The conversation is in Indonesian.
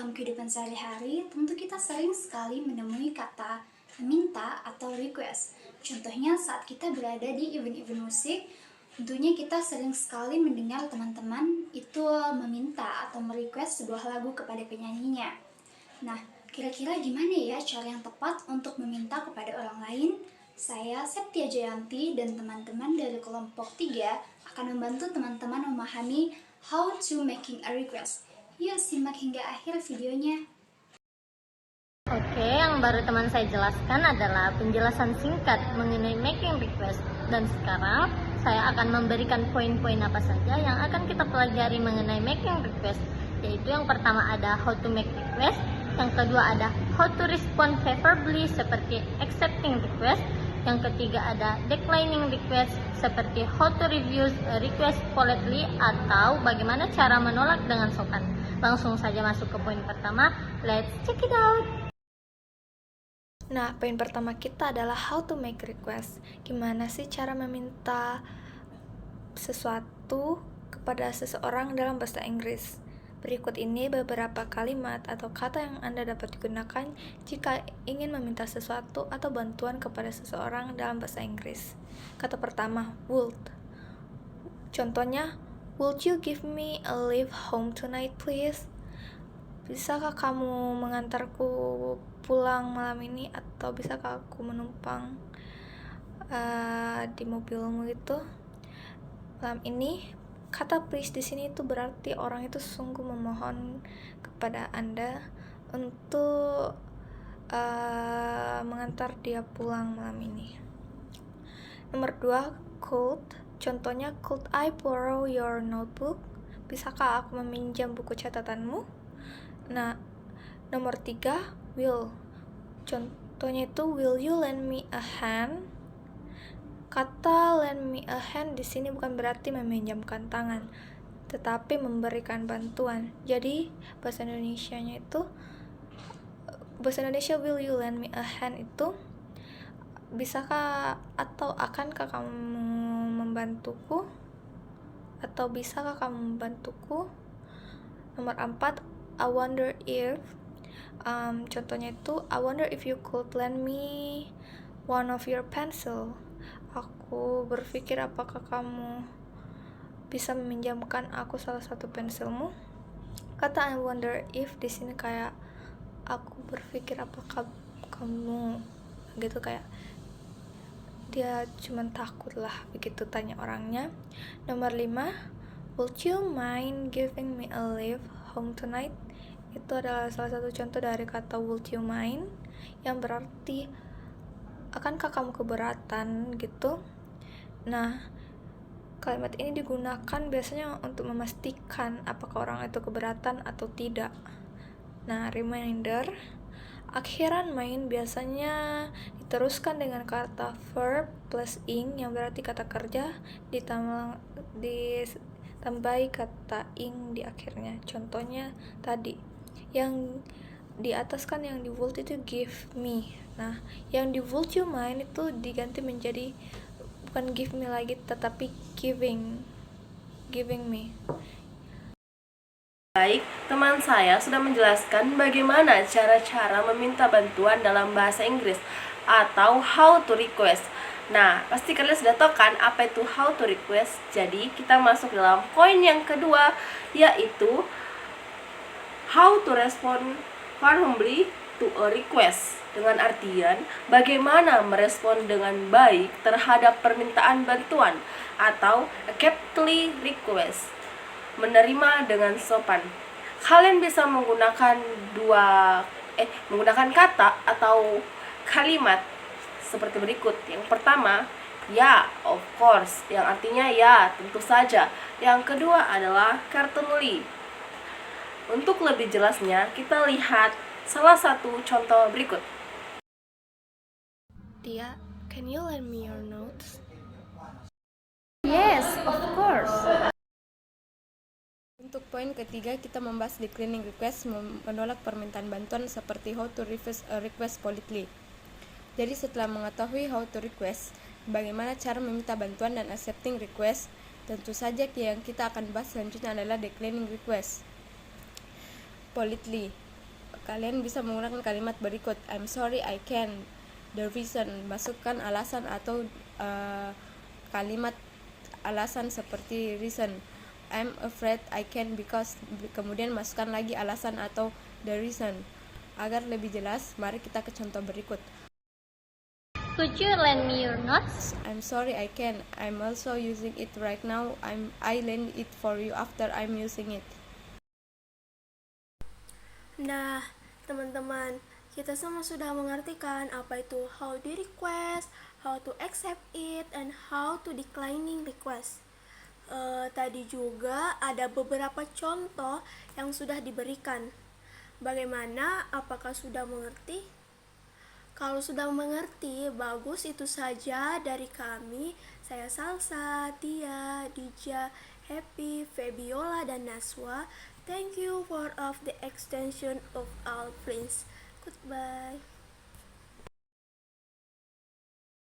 dalam kehidupan sehari-hari, tentu kita sering sekali menemui kata meminta atau request. Contohnya saat kita berada di event-event musik, tentunya kita sering sekali mendengar teman-teman itu meminta atau merequest sebuah lagu kepada penyanyinya. Nah, kira-kira gimana ya cara yang tepat untuk meminta kepada orang lain? Saya Septia Jayanti dan teman-teman dari kelompok 3 akan membantu teman-teman memahami how to making a request. Yuk simak hingga akhir videonya. Oke, yang baru teman saya jelaskan adalah penjelasan singkat mengenai making request. Dan sekarang saya akan memberikan poin-poin apa saja yang akan kita pelajari mengenai making request. Yaitu yang pertama ada how to make request, yang kedua ada how to respond favorably seperti accepting request, yang ketiga ada declining request seperti how to refuse a request politely atau bagaimana cara menolak dengan sopan. Langsung saja masuk ke poin pertama, let's check it out. Nah, poin pertama kita adalah how to make request. Gimana sih cara meminta sesuatu kepada seseorang dalam bahasa Inggris? Berikut ini beberapa kalimat atau kata yang Anda dapat gunakan jika ingin meminta sesuatu atau bantuan kepada seseorang dalam bahasa Inggris. Kata pertama, would. Contohnya, would you give me a lift home tonight, please? Bisakah kamu mengantarku pulang malam ini, atau bisakah aku menumpang di mobilmu itu malam ini? Kata please di sini itu berarti orang itu sungguh memohon kepada Anda untuk mengantar dia pulang malam ini. Nomor 2, could. Contohnya, could I borrow your notebook? Bisakah aku meminjam buku catatanmu? Nah, nomor 3, will. Contohnya itu, will you lend me a hand? Kata lend me a hand di sini bukan berarti meminjamkan tangan, tetapi memberikan bantuan. Jadi, bahasa Indonesia will you lend me a hand itu, bisakah atau akankah kamu membantuku? Atau bisakah kamu membantuku? Nomor 4, I wonder if. Contohnya itu, I wonder if you could lend me one of your pencil. Aku berpikir apakah kamu bisa meminjamkan aku salah satu pensilmu. Kata I wonder if di sini kayak aku berpikir apakah kamu, gitu, kayak dia cuma takut lah begitu tanya orangnya. Nomor 5, would you mind giving me a lift home tonight? Itu adalah salah satu contoh dari kata would you mind, yang berarti akankah kamu keberatan gitu. Nah, kalimat ini digunakan biasanya untuk memastikan apakah orang itu keberatan atau tidak. Nah, reminder, akhiran mind biasanya diteruskan dengan kata verb plus ing, yang berarti kata kerja ditambahi kata ing di akhirnya. Contohnya tadi yang di atas kan yang di would itu give me. Nah, yang di would you mind itu diganti menjadi bukan give me lagi, tetapi giving me. Baik, teman saya sudah menjelaskan bagaimana cara-cara meminta bantuan dalam bahasa Inggris atau how to request. Nah, pasti kalian sudah tahu kan apa itu how to request. Jadi, kita masuk dalam poin yang kedua, yaitu how to respond warmly to a request, dengan artian bagaimana merespon dengan baik terhadap permintaan bantuan atau acceptly request, menerima dengan sopan. Kalian bisa menggunakan menggunakan kata atau kalimat seperti berikut. Yang pertama, ya, of course, yang artinya ya, tentu saja. Yang kedua adalah certainly. Untuk lebih jelasnya, kita lihat salah satu contoh berikut. Dia, can you lend me your notes? Yes, of course. Untuk poin ketiga, kita membahas declining request, menolak permintaan bantuan seperti how to refuse a request politely. Jadi setelah mengetahui how to request, bagaimana cara meminta bantuan dan accepting request, tentu saja yang kita akan bahas selanjutnya adalah declining request politely. Kalian bisa menggunakan kalimat berikut. I'm sorry, I can't. The reason. Masukkan alasan atau kalimat alasan seperti reason. I'm afraid I can't because. Kemudian masukkan lagi alasan atau the reason. Agar lebih jelas, mari kita ke contoh berikut. Could you lend me your notes? I'm sorry, I can't. I'm also using it right now. I lend it for you after I'm using it. Nah, teman-teman, kita semua sudah mengerti kan apa itu how to request, how to accept it, and how to declining request. Tadi juga ada beberapa contoh yang sudah diberikan. Bagaimana? Apakah sudah mengerti? Kalau sudah mengerti, bagus, itu saja dari kami. Saya Salsa, Tia, Dija, Happy, Febiola, dan Naswa. Thank you for of the extension of our friends. Goodbye.